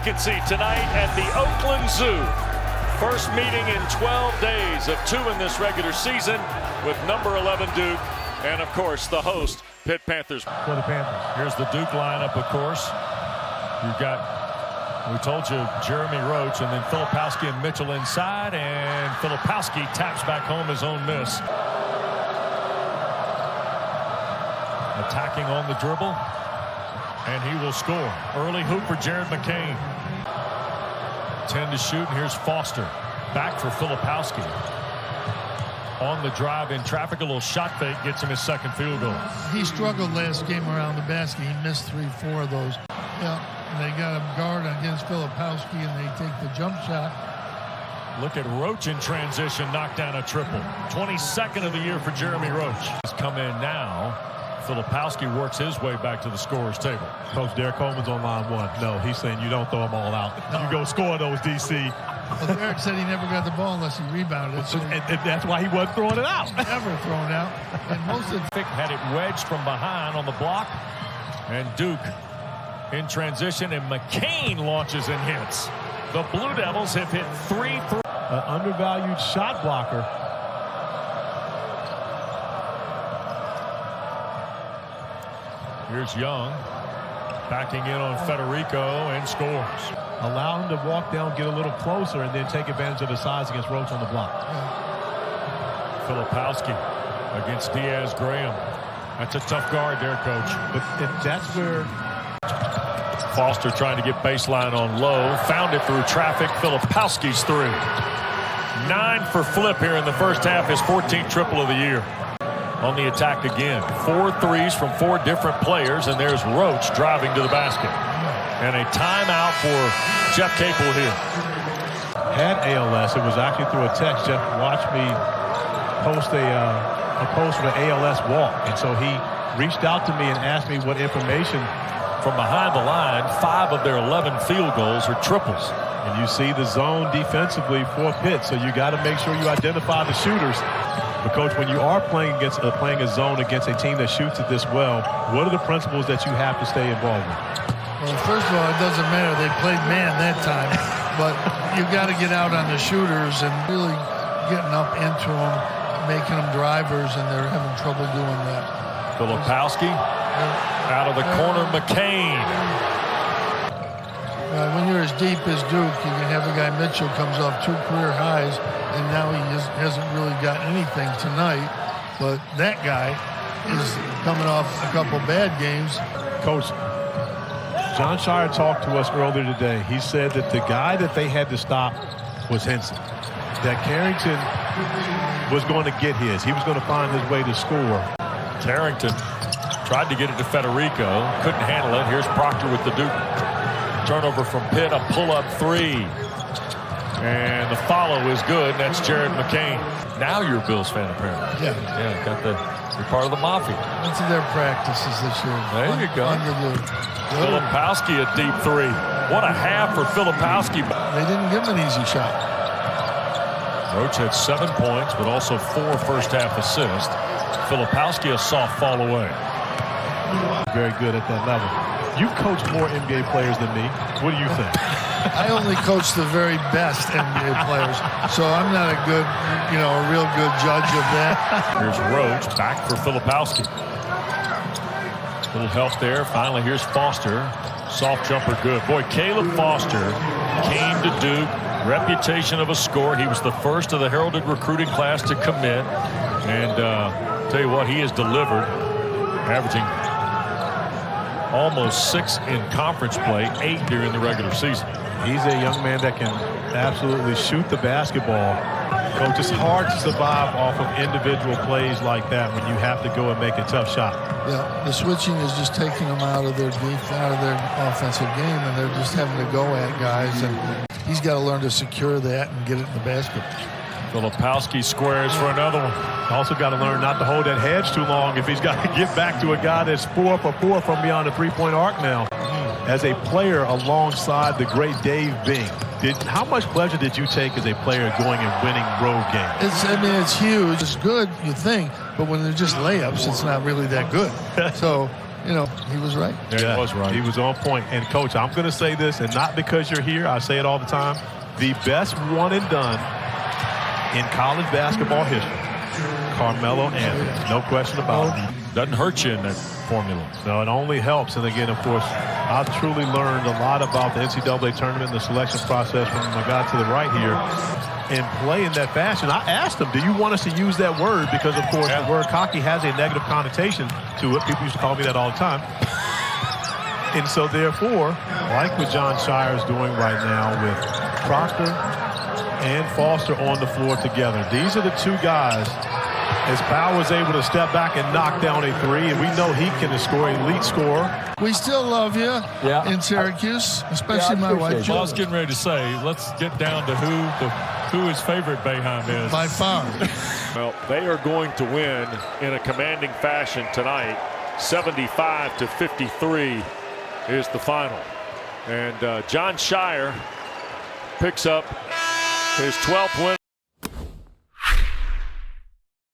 vacancy tonight at the Oakland Zoo. First meeting in 12 days of 2 in this regular season with number 11 Duke and, of course, the host, Pitt Panthers. For the Panthers. Here's the Duke lineup, of course. You've got, we told you, Jeremy Roach and then Filipowski and Mitchell inside, and Filipowski taps back home his own miss. Attacking on the dribble, and he will score. Early hoop for Jared McCain. 10 to shoot, and here's Foster. Back for Filipowski. On the drive in traffic, a little shot fake gets him his second field goal. He struggled last game around the basket. He missed 3-4 of those. Yeah, and they got him guard against Filipowski, and they take the jump shot. Look at Roach in transition, knock down a triple. 22nd of the year for Jeremy Roach. He's come in now. Filipowski works his way back to the scorer's table. Coach Derek Coleman's on line one. No, he's saying you don't throw them all out. No. You go score those, DC. Well, Derek said he never got the ball unless he rebounded. So and that's why he wasn't throwing it out. Never thrown out. And most of Fick had it wedged from behind on the block. And Duke in transition, and McCain launches and hits. The Blue Devils have hit 3 for an undervalued shot blocker. Here's Young, backing in on Federico, and scores. Allow him to walk down, get a little closer, and then take advantage of the size against Roach on the block. Filipowski against Diaz-Graham. That's a tough guard there, Coach. But that's where Foster trying to get baseline on low. Found it through traffic. Filipowski's through. 9 for Flip here in the first half. His 14th triple of the year. On the attack again. 4 threes from 4 different players, and there's Roach driving to the basket. And a timeout for Jeff Capel here. Had ALS. It was actually through a text. Jeff watched me post a post for the ALS walk, and so he reached out to me and asked me what information. From behind the line, 5 of their 11 field goals are triples. And you see the zone defensively for Pitt, so you got to make sure you identify the shooters. But Coach, when you are playing a zone against a team that shoots it this well, what are the principles that you have to stay involved with? Well, first of all, it doesn't matter. They played man that time, but you got to get out on the shooters and really getting up into them, making them drivers, and they're having trouble doing that. Filipowski out of the corner, McCain. When you're as deep as Duke, you can have a guy, Mitchell, comes off 2 career highs, and now he hasn't really got anything tonight. But that guy is coming off a couple bad games. Coach, John Shire talked to us earlier today. He said that the guy that they had to stop was Henson. That Carrington was going to get his. He was going to find his way to score. Carrington tried to get it to Federico. Couldn't handle it. Here's Proctor with the Duke. Turnover from Pitt, a pull-up 3. And the follow is good, and that's Jared McCain. Now you're a Bills fan, apparently. Yeah. You're part of the Mafia. Into their practices this year. There you go. Filipowski a deep 3. What a half for Filipowski. They didn't give him an easy shot. Roach had 7 points, but also 4 first-half assists. Filipowski a soft fall away. Very good at that level. You've coached more NBA players than me. What do you think? I only coach the very best NBA players, so I'm not a good, a real good judge of that. Here's Roach back for Filipowski. Little help there. Finally, here's Foster. Soft jumper good. Boy, Caleb Foster came to Duke. Reputation of a scorer. He was the first of the heralded recruiting class to commit. And tell you what, he has delivered, averaging almost 6 in conference play, 8 during the regular season. He's a young man that can absolutely shoot the basketball. Coach, it's hard to survive off of individual plays like that when you have to go and make a tough shot. Yeah, the switching is just taking them out of their offensive game, and they're just having to go at guys, and he's got to learn to secure that and get it in the basket. Filipowski squares for another one. Also got to learn not to hold that hedge too long if he's got to get back to a guy that's 4 for 4 from beyond the three-point arc now. As a player alongside the great Dave Bing, how much pleasure did you take as a player going and winning road games? It's huge. It's good, you think, but when they're just layups, it's not really that good. So, you know, he was right. Yeah, he was right. He was on point. And, Coach, I'm going to say this, and not because you're here. I say it all the time. The best one and done in college basketball history, Carmelo Anthony. No question about it. Doesn't hurt you in that formula. No, it only helps. And, again, of course, I've truly learned a lot about the NCAA tournament and the selection process from my guy to the right here. And play in that fashion. I asked him, do you want us to use that word? Because, of course, the word cocky has a negative connotation to it. People used to call me that all the time. And so, therefore, like what John Shire is doing right now with Proctor and Foster on the floor together. These are the two guys. As Powell was able to step back and knock down a three, and we know he can score, elite scorer. We still love you in Syracuse, especially my wife. I was getting ready to say, let's get down to who his favorite Boeheim is. By far. Well, they are going to win in a commanding fashion tonight. 75-53 is the final. And John Shire picks up his 12th win